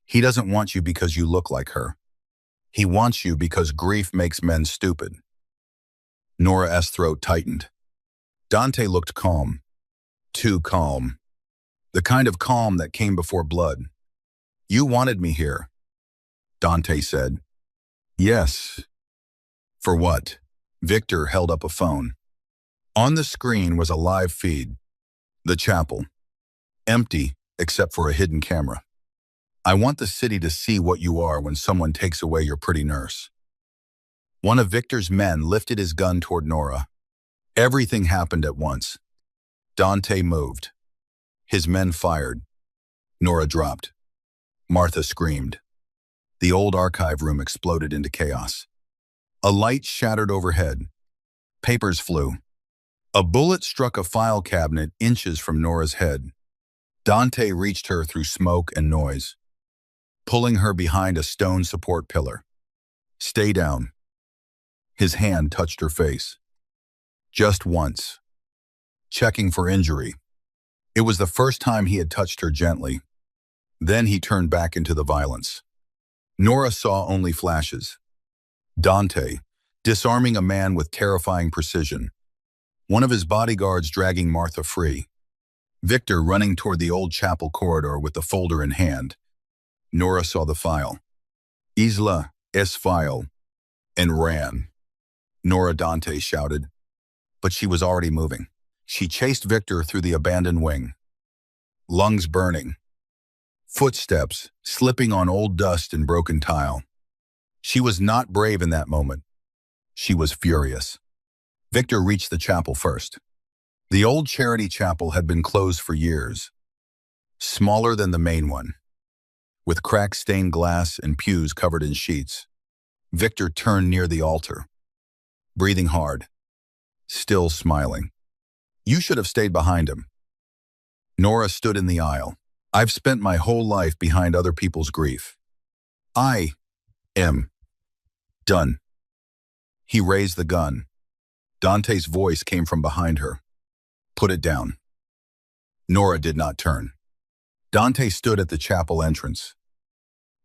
He doesn't want you because you look like her. He wants you because grief makes men stupid. Nora's throat tightened. Dante looked calm. Too calm. The kind of calm that came before blood. You wanted me here, Dante said. Yes. For what? Victor held up a phone. On the screen was a live feed. The chapel. Empty, except for a hidden camera. I want the city to see what you are when someone takes away your pretty nurse. One of Victor's men lifted his gun toward Nora. Everything happened at once. Dante moved. His men fired. Nora dropped. Martha screamed. The old archive room exploded into chaos. A light shattered overhead. Papers flew. A bullet struck a file cabinet inches from Nora's head. Dante reached her through smoke and noise, pulling her behind a stone support pillar. Stay down. His hand touched her face. Just once. Checking for injury. It was the first time he had touched her gently. Then he turned back into the violence. Nora saw only flashes. Dante, disarming a man with terrifying precision. One of his bodyguards dragging Martha free. Victor running toward the old chapel corridor with the folder in hand. Nora saw the file. Isla es file. And ran. Nora Dante shouted. But she was already moving. She chased Victor through the abandoned wing. Lungs burning. Footsteps slipping on old dust and broken tile. She was not brave in that moment. She was furious. Victor reached the chapel first. The old charity chapel had been closed for years. Smaller than the main one, with cracked stained glass and pews covered in sheets. Victor turned near the altar, breathing hard, still smiling. You should have stayed behind him. Nora stood in the aisle. I've spent my whole life behind other people's grief. I am done. He raised the gun. Dante's voice came from behind her. Put it down. Nora did not turn. Dante stood at the chapel entrance.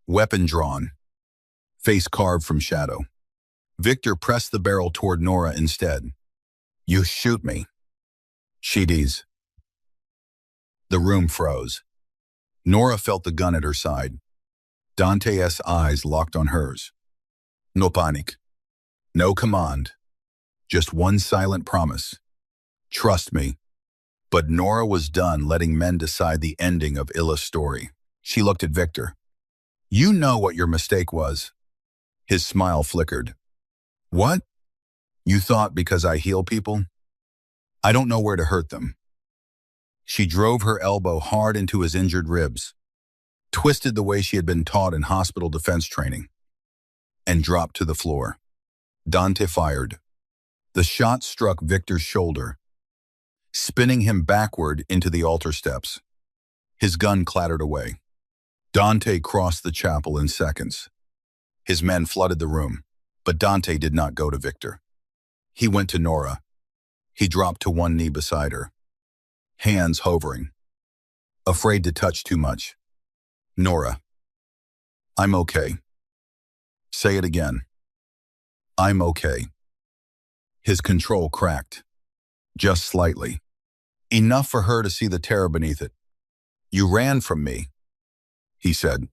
Weapon drawn. Face carved from shadow. Victor pressed the barrel toward Nora instead. You shoot me. She does. The room froze. Nora felt the gun at her side. Dante's eyes locked on hers. No panic. No command. Just one silent promise. Trust me. But Nora was done letting men decide the ending of Ila's story. She looked at Victor. You know what your mistake was. His smile flickered. What? You thought because I heal people? I don't know where to hurt them. She drove her elbow hard into his injured ribs, twisted the way she had been taught in hospital defense training, and dropped to the floor. Dante fired. The shot struck Victor's shoulder, spinning him backward into the altar steps. His gun clattered away. Dante crossed the chapel in seconds. His men flooded the room, but Dante did not go to Victor. He went to Nora. He dropped to one knee beside her, hands hovering, afraid to touch too much. Nora. I'm okay. Say it again. I'm okay. His control cracked. Just slightly. Enough for her to see the terror beneath it. You ran from me, he said.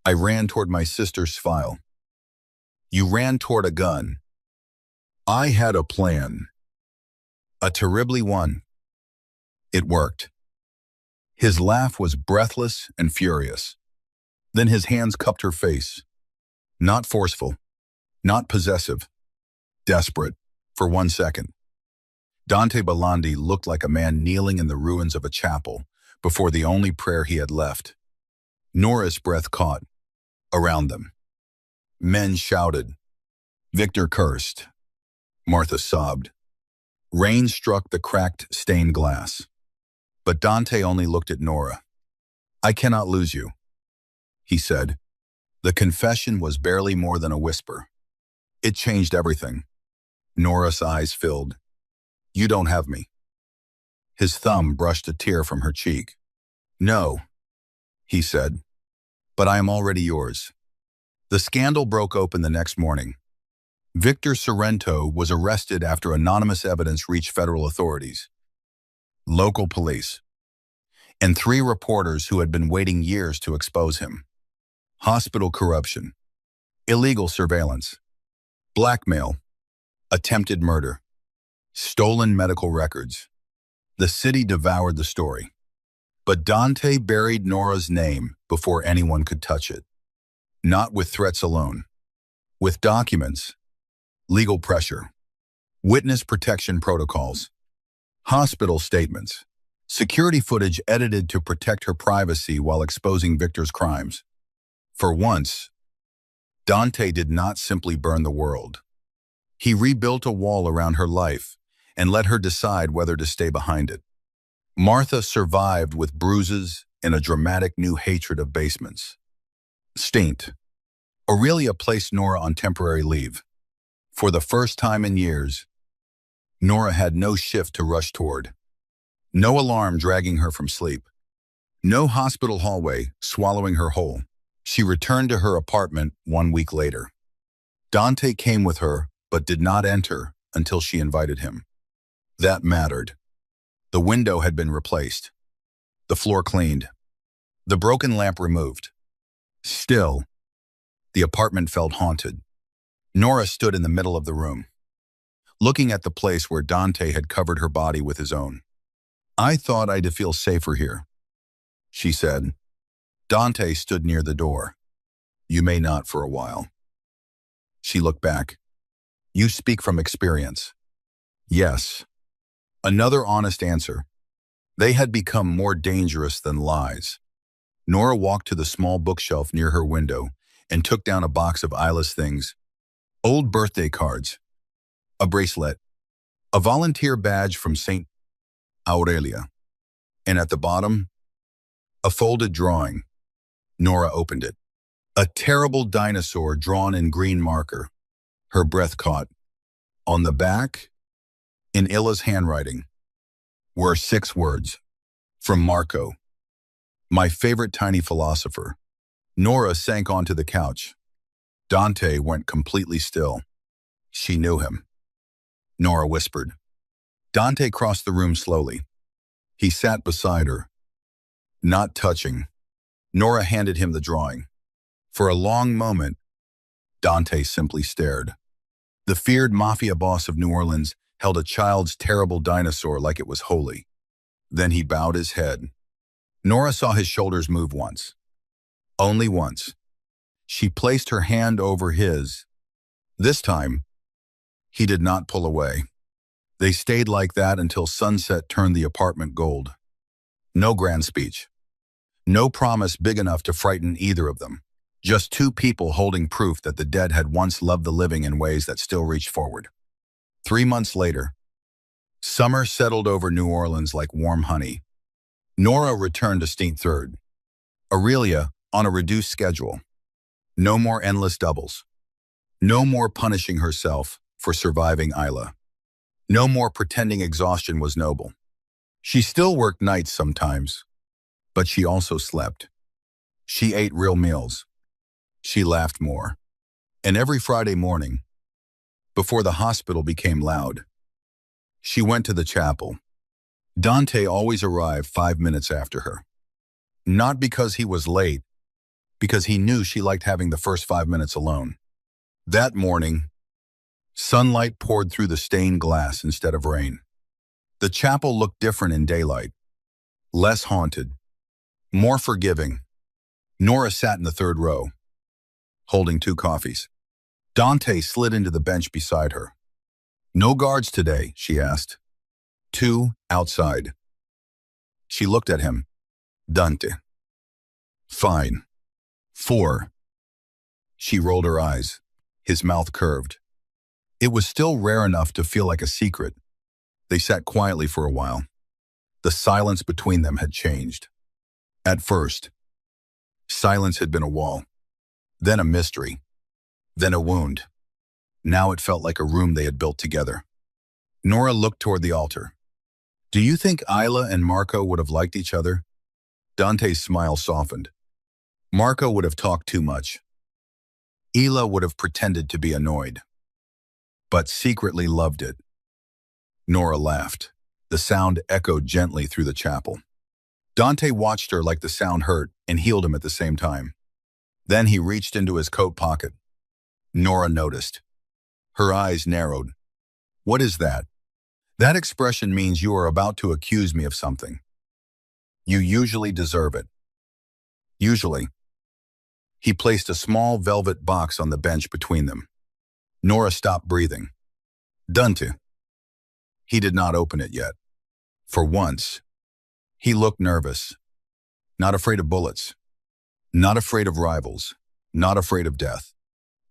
I ran toward my sister's file. You ran toward a gun. I had a plan. A terribly one. It worked. His laugh was breathless and furious. Then his hands cupped her face. Not forceful, not possessive, desperate, for 1 second. Dante Belandi looked like a man kneeling in the ruins of a chapel before the only prayer he had left. Nora's breath caught around them. Men shouted. Victor cursed. Martha sobbed. Rain struck the cracked, stained glass. But Dante only looked at Nora. I cannot lose you, he said. The confession was barely more than a whisper. It changed everything. Nora's eyes filled. You don't have me. His thumb brushed a tear from her cheek. No, he said, but I am already yours. The scandal broke open the next morning. Victor Sorrento was arrested after anonymous evidence reached federal authorities, local police, and 3 reporters who had been waiting years to expose him. Hospital corruption, illegal surveillance, blackmail, attempted murder, stolen medical records. The city devoured the story. But Dante buried Nora's name before anyone could touch it. Not with threats alone. With documents, legal pressure, witness protection protocols, hospital statements, security footage edited to protect her privacy while exposing Victor's crimes. For once, Dante did not simply burn the world. He rebuilt a wall around her life and let her decide whether to stay behind it. Martha survived with bruises and a dramatic new hatred of basements. Stint. Aurelia placed Nora on temporary leave. For the first time in years, Nora had no shift to rush toward. No alarm dragging her from sleep. No hospital hallway swallowing her whole. She returned to her apartment 1 week later. Dante came with her, but did not enter until she invited him. That mattered. The window had been replaced. The floor cleaned. The broken lamp removed. Still, the apartment felt haunted. Nora stood in the middle of the room, looking at the place where Dante had covered her body with his own. I thought I'd feel safer here, she said. Dante stood near the door. You may not for a while. She looked back. You speak from experience. Yes. Another honest answer. They had become more dangerous than lies. Nora walked to the small bookshelf near her window and took down a box of Isla's things. Old birthday cards, a bracelet, a volunteer badge from St. Aurelia, and at the bottom, a folded drawing. Nora opened it. A terrible dinosaur drawn in green marker. Her breath caught. On the back, in Illa's handwriting, were 6 words. From Marco, my favorite tiny philosopher. Nora sank onto the couch. Dante went completely still. She knew him. Nora whispered. Dante crossed the room slowly. He sat beside her, not touching. Nora handed him the drawing. For a long moment, Dante simply stared. The feared Mafia boss of New Orleans held a child's terrible dinosaur like it was holy. Then he bowed his head. Nora saw his shoulders move once. Only once. She placed her hand over his. This time, he did not pull away. They stayed like that until sunset turned the apartment gold. No grand speech. No promise big enough to frighten either of them. Just 2 people holding proof that the dead had once loved the living in ways that still reached forward. 3 months later, summer settled over New Orleans like warm honey. Nora returned to St. Third. Aurelia on a reduced schedule. No more endless doubles. No more punishing herself for surviving Isla. No more pretending exhaustion was noble. She still worked nights sometimes, but she also slept. She ate real meals. She laughed more. And every Friday morning, before the hospital became loud, she went to the chapel. Dante always arrived 5 minutes after her. Not because he was late, because he knew she liked having the first 5 minutes alone. That morning, sunlight poured through the stained glass instead of rain. The chapel looked different in daylight. Less haunted. More forgiving. Nora sat in the 3rd row, holding 2 coffees. Dante slid into the bench beside her. No guards today, she asked. 2 outside. She looked at him. Dante. Fine. 4. She rolled her eyes. His mouth curved. It was still rare enough to feel like a secret. They sat quietly for a while. The silence between them had changed. At first, silence had been a wall, then a mystery, then a wound. Now it felt like a room they had built together. Nora looked toward the altar. Do you think Isla and Marco would have liked each other? Dante's smile softened. Marco would have talked too much. Isla would have pretended to be annoyed, but secretly loved it. Nora laughed. The sound echoed gently through the chapel. Dante watched her like the sound hurt and healed him at the same time. Then he reached into his coat pocket. Nora noticed. Her eyes narrowed. What is that? That expression means you are about to accuse me of something. You usually deserve it. Usually. He placed a small velvet box on the bench between them. Nora stopped breathing. Dante. He did not open it yet. For once, he looked nervous. Not afraid of bullets. Not afraid of rivals. Not afraid of death.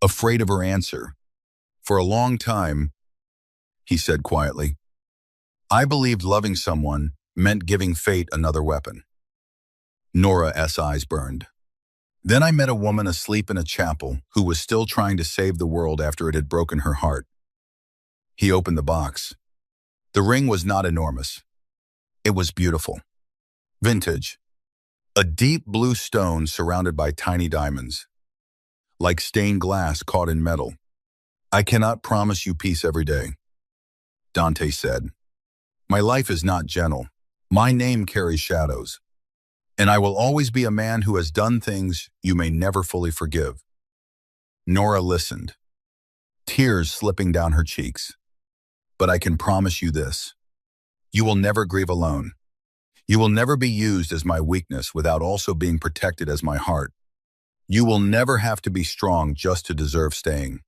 Afraid of her answer. For a long time, he said quietly, I believed loving someone meant giving fate another weapon. Nora's eyes burned. Then I met a woman asleep in a chapel who was still trying to save the world after it had broken her heart. He opened the box. The ring was not enormous. It was beautiful. Vintage. A deep blue stone surrounded by tiny diamonds. Like stained glass caught in metal. I cannot promise you peace every day. Dante said. My life is not gentle. My name carries shadows. And I will always be a man who has done things you may never fully forgive. Nora listened, tears slipping down her cheeks. But I can promise you this. You will never grieve alone. You will never be used as my weakness without also being protected as my heart. You will never have to be strong just to deserve staying.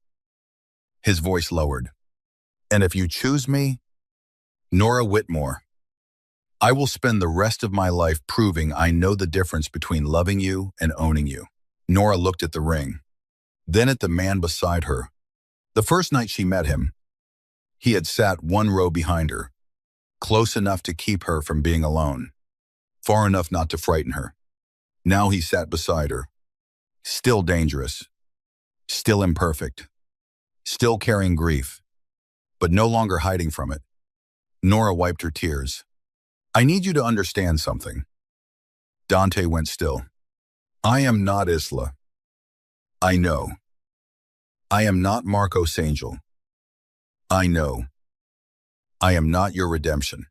His voice lowered. And if you choose me, Nora Whitmore, I will spend the rest of my life proving I know the difference between loving you and owning you. Nora looked at the ring, then at the man beside her. The first night she met him, he had sat one row behind her, close enough to keep her from being alone, far enough not to frighten her. Now he sat beside her, still dangerous, still imperfect, still carrying grief, but no longer hiding from it. Nora wiped her tears. I need you to understand something. Dante went still. I am not Isla. I know. I am not Marco's angel. I know. I am not your redemption.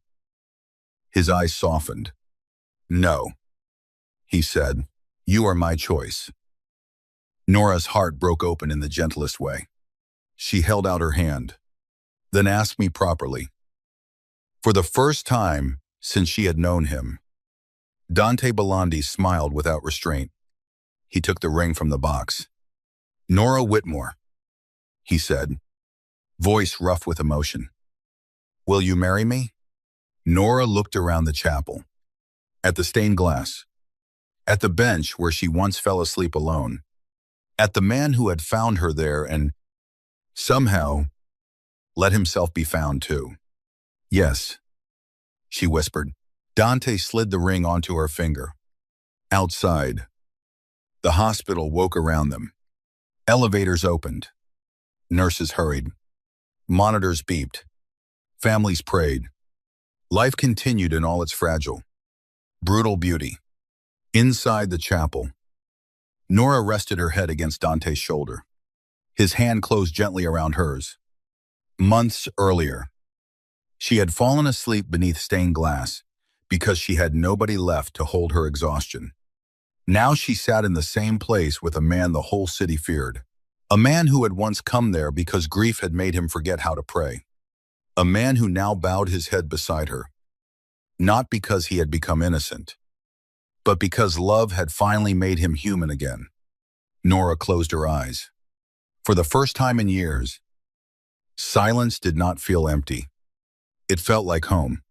His eyes softened. No, he said, you are my choice. Nora's heart broke open in the gentlest way. She held out her hand, then asked me properly. For the first time since she had known him, Dante Belandi smiled without restraint. He took the ring from the box. Nora Whitmore, he said, voice rough with emotion. Will you marry me? Nora looked around the chapel, at the stained glass, at the bench where she once fell asleep alone, at the man who had found her there and, somehow, let himself be found too. Yes, she whispered. Dante slid the ring onto her finger. Outside, the hospital woke around them. Elevators opened. Nurses hurried. Monitors beeped. Families prayed. Life continued in all its fragile, brutal beauty. Inside the chapel, Nora rested her head against Dante's shoulder. His hand closed gently around hers. Months earlier, she had fallen asleep beneath stained glass because she had nobody left to hold her exhaustion. Now she sat in the same place with a man the whole city feared. A man who had once come there because grief had made him forget how to pray. A man who now bowed his head beside her, not because he had become innocent, but because love had finally made him human again. Nora closed her eyes. For the first time in years, silence did not feel empty. It felt like home.